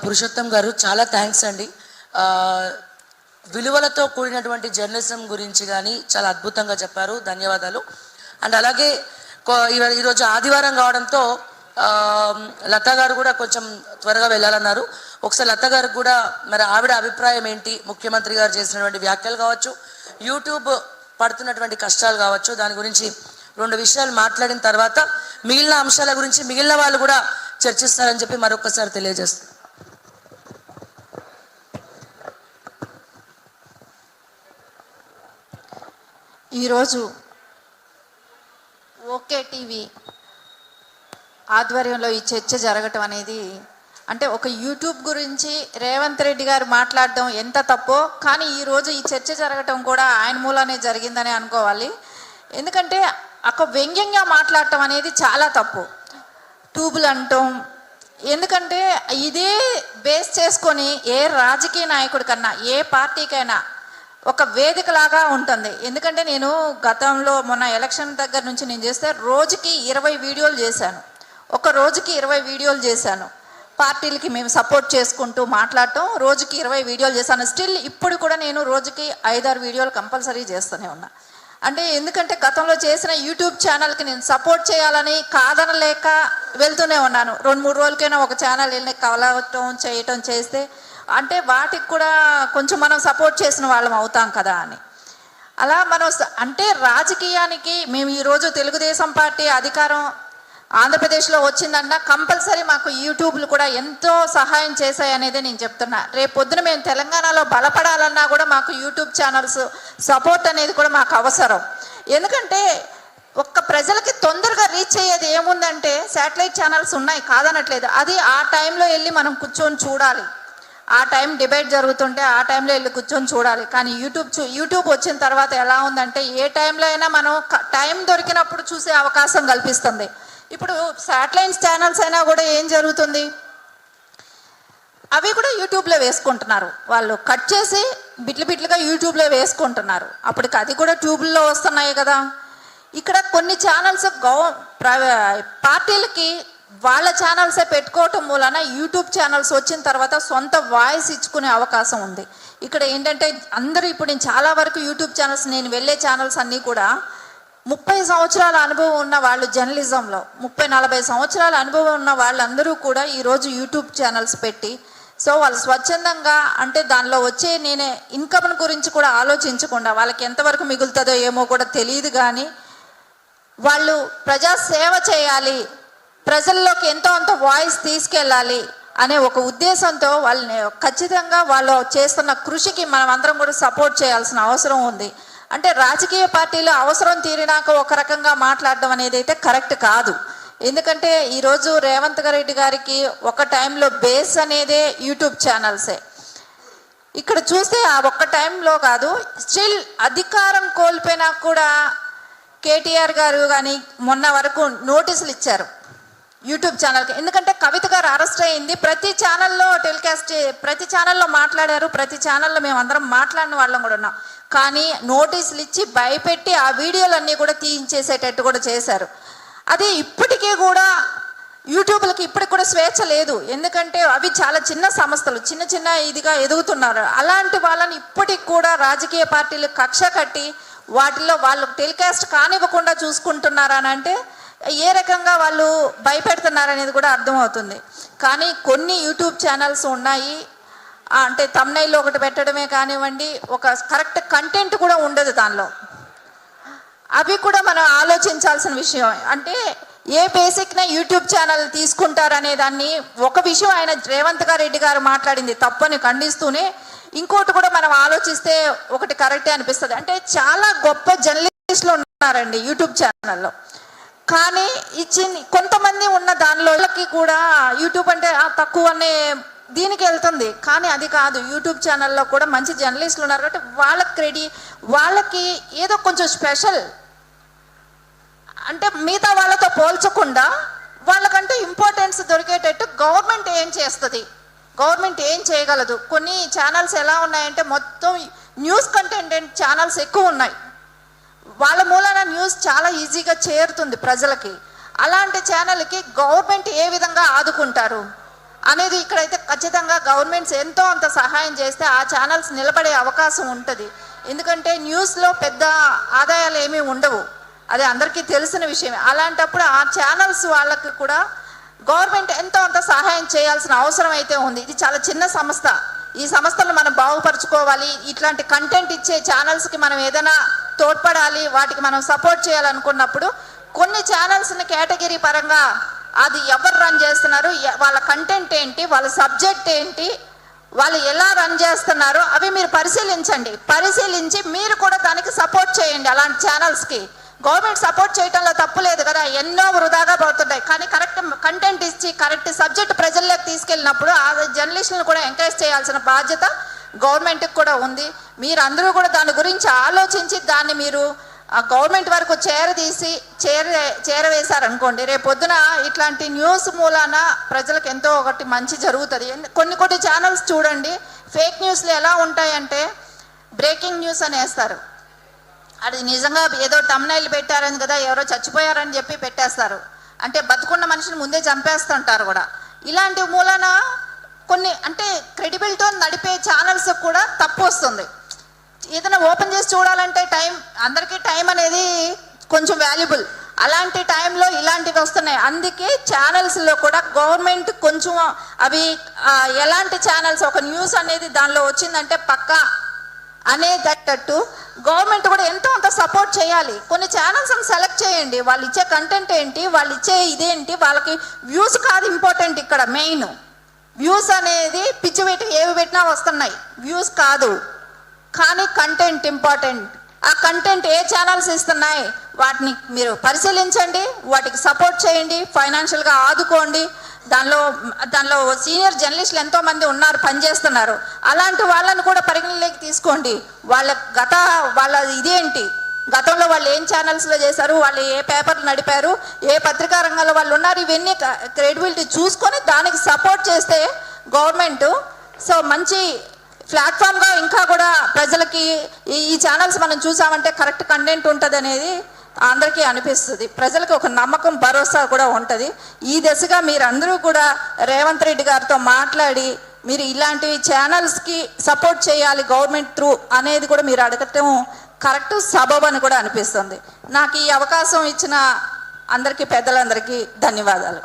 పురుషోత్తం గారు చాలా థ్యాంక్స్ అండి. విలువలతో కూడినటువంటి జర్నలిజం గురించి కానీ చాలా అద్భుతంగా చెప్పారు, ధన్యవాదాలు. అండ్ అలాగే ఈరోజు ఆదివారం కావడంతో లతా గారు కూడా కొంచెం త్వరగా వెళ్ళాలన్నారు. ఒకసారి లతా గారికి కూడా మరి ఆవిడ అభిప్రాయం ఏంటి, ముఖ్యమంత్రి గారు చేసినటువంటి వ్యాఖ్యలు కావచ్చు, యూట్యూబ్ పడుతున్నటువంటి కష్టాలు కావచ్చు, దాని గురించి రెండు విషయాలు మాట్లాడిన తర్వాత మిగిలిన అంశాల గురించి మిగిలిన వాళ్ళు కూడా చర్చిస్తారని చెప్పి మరొకసారి తెలియజేస్తారు. ఈరోజు ఓకే టీవీ ఆధ్వర్యంలో ఈ చర్చ జరగటం అనేది, అంటే ఒక యూట్యూబ్ గురించి రేవంత్ రెడ్డి గారు మాట్లాడడం ఎంత తప్పో, కానీ ఈరోజు ఈ చర్చ జరగటం కూడా ఆయన మూలనే జరిగిందని అనుకోవాలి. ఎందుకంటే వ్యంగ్యంగా మాట్లాడటం అనేది చాలా తప్పు. ట్యూబులు అంటాం, ఎందుకంటే ఇదే బేస్ చేసుకొని ఏ రాజకీయ నాయకుడి కన్నా ఏ పార్టీకైనా ఒక వేదికలాగా ఉంటుంది. ఎందుకంటే నేను గతంలో మొన్న ఎలక్షన్ దగ్గర నుంచి నేను చేస్తే రోజుకి 20 వీడియోలు చేశాను. ఒక రోజుకి 20 వీడియోలు చేశాను. పార్టీలకి మేము సపోర్ట్ చేసుకుంటూ మాట్లాడటం, రోజుకి 20 వీడియోలు చేశాను. స్టిల్ ఇప్పుడు కూడా నేను రోజుకి 5-6 వీడియోలు కంపల్సరీ చేస్తూనే ఉన్నా. అంటే ఎందుకంటే గతంలో చేసిన యూట్యూబ్ ఛానల్కి నేను సపోర్ట్ చేయాలని కాదనలేక వెళ్తూనే ఉన్నాను. 2-3 రోజులకైనా ఒక ఛానల్ వెళ్ళి కలవటం చేయటం చేస్తే అంటే వాటికి కూడా కొంచెం మనం సపోర్ట్ చేసిన వాళ్ళం అవుతాం కదా అని. అలా మనం అంటే రాజకీయానికి మేము ఈరోజు తెలుగుదేశం పార్టీ అధికారం ఆంధ్రప్రదేశ్లో వచ్చిందన్నా కంపల్సరీ మాకు యూట్యూబ్లు కూడా ఎంతో సహాయం చేశాయనేది నేను చెప్తున్నా. రేపు పొద్దున మేము తెలంగాణలో బలపడాలన్నా కూడా మాకు యూట్యూబ్ ఛానల్స్ సపోర్ట్ అనేది కూడా మాకు అవసరం. ఎందుకంటే ప్రజలకి తొందరగా రీచ్ అయ్యేది ఏముందంటే శాటిలైట్ ఛానల్స్ ఉన్నాయి, కాదనట్లేదు. అది ఆ టైంలో వెళ్ళి మనం కూర్చొని చూడాలి. ఆ టైం డిబేట్ జరుగుతుంటే ఆ టైంలో వెళ్ళి కూర్చొని చూడాలి. కానీ యూట్యూబ్ వచ్చిన తర్వాత ఎలా ఉందంటే ఏ టైంలో అయినా మనం టైం దొరికినప్పుడు చూసే అవకాశం కల్పిస్తుంది. ఇప్పుడు శాటిలైట్ ఛానల్స్ అయినా కూడా ఏం జరుగుతుంది, అవి కూడా యూట్యూబ్లో వేసుకుంటున్నారు. వాళ్ళు కట్ చేసి బిట్లుగా యూట్యూబ్లో వేసుకుంటున్నారు. అప్పటికి అది కూడా ట్యూబ్లో వస్తున్నాయి కదా. ఇక్కడ కొన్ని ఛానల్స్ పార్టీలకి వాళ్ళ ఛానల్సే పెట్టుకోవటం మూలన యూట్యూబ్ ఛానల్స్ వచ్చిన తర్వాత సొంత వాయిస్ ఇచ్చుకునే అవకాశం ఉంది. ఇక్కడ ఏంటంటే అందరూ ఇప్పుడు నేను చాలా వరకు యూట్యూబ్ ఛానల్స్ నేను వెళ్ళే ఛానల్స్ అన్నీ కూడా 30 సంవత్సరాల అనుభవం ఉన్న వాళ్ళు, జర్నలిజంలో 30-40 సంవత్సరాల అనుభవం ఉన్న వాళ్ళందరూ కూడా ఈరోజు యూట్యూబ్ ఛానల్స్ పెట్టి వాళ్ళు స్వచ్ఛందంగా, అంటే దానిలో వచ్చే నేనే ఇన్కమ్ గురించి కూడా ఆలోచించకుండా వాళ్ళకి ఎంతవరకు మిగులుతుందో ఏమో కూడా తెలియదు, కానీ వాళ్ళు ప్రజా సేవ చేయాలి, ప్రజల్లోకి ఎంతో అంత వాయిస్ తీసుకెళ్ళాలి అనే ఒక ఉద్దేశంతో వాళ్ళని ఖచ్చితంగా వాళ్ళు చేస్తున్న కృషికి మనం అందరం కూడా సపోర్ట్ చేయాల్సిన అవసరం ఉంది. అంటే రాజకీయ పార్టీలు అవసరం తీరినాక ఒక రకంగా మాట్లాడడం అనేది అయితే కరెక్ట్ కాదు. ఎందుకంటే ఈరోజు రేవంత్ రెడ్డి గారికి ఒక టైంలో బేస్ అనేదే యూట్యూబ్ ఛానల్సే. ఇక్కడ చూస్తే ఆ ఒక్క టైంలో కాదు, స్టిల్ అధికారం కోల్పోయినా కూడా కేటీఆర్ గారు కానీ మొన్న వరకు నోటీసులు ఇచ్చారు యూట్యూబ్ ఛానల్కి. ఎందుకంటే కవిత గారు అరెస్ట్ అయింది, ప్రతి ఛానల్లో టెలికాస్ట్, ప్రతి ఛానల్లో మాట్లాడారు, ప్రతి ఛానల్లో మేము అందరం మాట్లాడిన వాళ్ళం కూడా ఉన్నాం. కానీ నోటీసులు ఇచ్చి భయపెట్టి ఆ వీడియోలన్నీ కూడా తీయించేసేటట్టు కూడా చేశారు. అది ఇప్పటికీ కూడా యూట్యూబ్లకి ఇప్పటికి కూడా స్వేచ్ఛ లేదు. ఎందుకంటే అవి చాలా చిన్న సంస్థలు, చిన్న ఇదిగా ఎదుగుతున్నారు. అలాంటి వాళ్ళని ఇప్పటికి కూడా రాజకీయ పార్టీలు కక్ష కట్టి వాటిల్లో వాళ్ళు టెలికాస్ట్ కానివ్వకుండా చూసుకుంటున్నారని అంటే ఏ రకంగా వాళ్ళు భయపెడుతున్నారనేది కూడా అర్థమవుతుంది. కానీ కొన్ని యూట్యూబ్ ఛానల్స్ ఉన్నాయి, అంటే థంబ్నెయిల్ ఒకటి పెట్టడమే కానివ్వండి, ఒక కరెక్ట్ కంటెంట్ కూడా ఉండదు దానిలో. అవి కూడా మనం ఆలోచించాల్సిన విషయం. అంటే ఏ బేసిక్న యూట్యూబ్ ఛానల్ తీసుకుంటారనే దాన్ని ఒక విషయం ఆయన రేవంత్ రెడ్డి గారు మాట్లాడింది తప్పని ఖండిస్తూనే ఇంకోటి కూడా మనం ఆలోచిస్తే ఒకటి కరెక్టే అనిపిస్తుంది. అంటే చాలా గొప్ప జర్నలిస్టులు ఉన్నారండి యూట్యూబ్ ఛానల్లో, కానీ కొంతమంది ఉన్న దానిలోకి కూడా యూట్యూబ్ అంటే తక్కువ అనే దీనికి వెళ్తుంది. కానీ అది కాదు, యూట్యూబ్ ఛానల్లో కూడా మంచి జర్నలిస్టులు ఉన్నారు కాబట్టి వాళ్ళకి ఏదో కొంచెం స్పెషల్, అంటే మిగతా వాళ్ళతో పోల్చకుండా వాళ్ళకంటే ఇంపార్టెన్స్ దొరికేటట్టు గవర్నమెంట్ ఏం చేస్తుంది, గవర్నమెంట్ ఏం చేయగలదు. కొన్ని ఛానల్స్ ఎలా ఉన్నాయంటే మొత్తం న్యూస్ కంటెంట్ ఛానల్స్ ఎక్కువ ఉన్నాయి, వాళ్ళ మూలన న్యూస్ చాలా ఈజీగా చేరుతుంది ప్రజలకి. అలాంటి ఛానల్కి గవర్నమెంట్ ఏ విధంగా ఆదుకుంటారు అనేది ఇక్కడైతే ఖచ్చితంగా గవర్నమెంట్స్ ఎంతో అంత సహాయం చేస్తే ఆ ఛానల్స్ నిలబడే అవకాశం ఉంటుంది. ఎందుకంటే న్యూస్లో పెద్ద ఆదాయాలు ఏమీ ఉండవు, అది అందరికీ తెలిసిన విషయమే. అలాంటప్పుడు ఆ ఛానల్స్ వాళ్ళకి కూడా గవర్నమెంట్ ఎంతో అంత సహాయం చేయాల్సిన అవసరం అయితే ఉంది. ఇది చాలా చిన్న సంస్థ, ఈ సంస్థను మనం బాగుపరచుకోవాలి. ఇట్లాంటి కంటెంట్ ఇచ్చే ఛానల్స్కి మనం ఏదైనా తోడ్పడాలి, వాటికి మనం సపోర్ట్ చేయాలనుకున్నప్పుడు కొన్ని ఛానల్స్ని కేటగిరీ పరంగా అది ఎవరు రన్ చేస్తున్నారు, వాళ్ళ కంటెంట్ ఏంటి, వాళ్ళ సబ్జెక్ట్ ఏంటి, వాళ్ళు ఎలా రన్ చేస్తున్నారో అవి మీరు పరిశీలించి మీరు కూడా దానికి సపోర్ట్ చేయండి. అలాంటి ఛానల్స్కి గవర్నమెంట్ సపోర్ట్ చేయడంలో తప్పు లేదు కదా, ఎన్నో వృధాగా పోతుంటాయి. కానీ కరెక్ట్ కంటెంట్ ఇచ్చి కరెక్ట్ సబ్జెక్ట్ ప్రజల్లోకి తీసుకెళ్ళినప్పుడు ఆ జర్నలిస్టులను కూడా ఎంకరేజ్ చేయాల్సిన బాధ్యత గవర్నమెంట్కి కూడా ఉంది. మీరు అందరూ కూడా దాని గురించి ఆలోచించి దాన్ని మీరు గవర్నమెంట్ వరకు చేరవేశారనుకోండి, రేపు పొద్దున ఇట్లాంటి న్యూస్ మూలాన ప్రజలకు ఎంతో ఒకటి మంచి జరుగుతుంది. కొన్ని ఛానల్స్ చూడండి, ఫేక్ న్యూస్లు ఎలా ఉంటాయంటే బ్రేకింగ్ న్యూస్ అని వేస్తారు, అది నిజంగా ఏదో తమ్నైల్ పెట్టారని కదా, ఎవరో చచ్చిపోయారని చెప్పి పెట్టేస్తారు, అంటే బతుకున్న మనిషిని ముందే చంపేస్తుంటారు కూడా. ఇలాంటి మూలన కొన్ని అంటే క్రెడిబిలిటీతో నడిపే ఛానల్స్ కూడా తప్పు వస్తుంది. ఏదైనా ఓపెన్ చేసి చూడాలంటే అందరికీ టైం అనేది కొంచెం వాల్యుబుల్, అలాంటి టైంలో ఇలాంటివి వస్తున్నాయి. అందుకే ఛానల్స్లో కూడా గవర్నమెంట్ కొంచెం అవి ఎలాంటి ఛానల్స్ ఒక న్యూస్ అనేది దానిలో వచ్చిందంటే పక్కా అనేటట్టు గవర్నమెంట్ కూడా ఎంతో అంత సపోర్ట్ చేయాలి. కొన్ని ఛానల్స్ని సెలెక్ట్ చేయండి, వాళ్ళు ఇచ్చే కంటెంట్ ఏంటి, వాళ్ళు ఇచ్చే ఇదేంటి, వాళ్ళకి వ్యూస్ కాదు ఇంపార్టెంట్. ఇక్కడ మెయిన్ వ్యూస్ అనేది పిచ్చి పెట్టి ఏవి పెట్టినా వస్తున్నాయి, వ్యూస్ కాదు, కానీ కంటెంట్ ఇంపార్టెంట్. ఆ కంటెంట్ ఏ ఛానల్స్ ఇస్తున్నాయి వాటిని మీరు పరిశీలించండి, వాటికి సపోర్ట్ చేయండి, ఫైనాన్షియల్గా ఆదుకోండి. దానిలో సీనియర్ జర్నలిస్టులు ఎంతోమంది ఉన్నారు, పనిచేస్తున్నారు, అలాంటి వాళ్ళని కూడా పరిగణలోకి తీసుకోండి. వాళ్ళ ఇదేంటి, గతంలో వాళ్ళు ఏం ఛానల్స్లో చేశారు, వాళ్ళు ఏ పేపర్లు నడిపారు, ఏ పత్రికా రంగంలో వాళ్ళు ఉన్నారు, ఇవన్నీ క్రెడిబిలిటీ చూసుకొని దానికి సపోర్ట్ చేస్తే గవర్నమెంట్ మంచి ప్లాట్ఫామ్గా ఇంకా కూడా ప్రజలకి ఈ ఛానల్స్ మనం చూసామంటే కరెక్ట్ కంటెంట్ ఉంటుంది అనేది అందరికీ అనిపిస్తుంది, ప్రజలకు ఒక నమ్మకం భరోసా కూడా ఉంటుంది. ఈ దశగా మీరందరూ కూడా రేవంత్ రెడ్డి గారితో మాట్లాడి మీరు ఇలాంటి ఛానల్స్కి సపోర్ట్ చేయాలి గవర్నమెంట్ త్రూ అనేది కూడా మీరు అడగటం కరెక్ట్ సబబ్ అని కూడా అనిపిస్తుంది. నాకు ఈ అవకాశం ఇచ్చిన అందరికీ పెద్దలందరికీ ధన్యవాదాలు.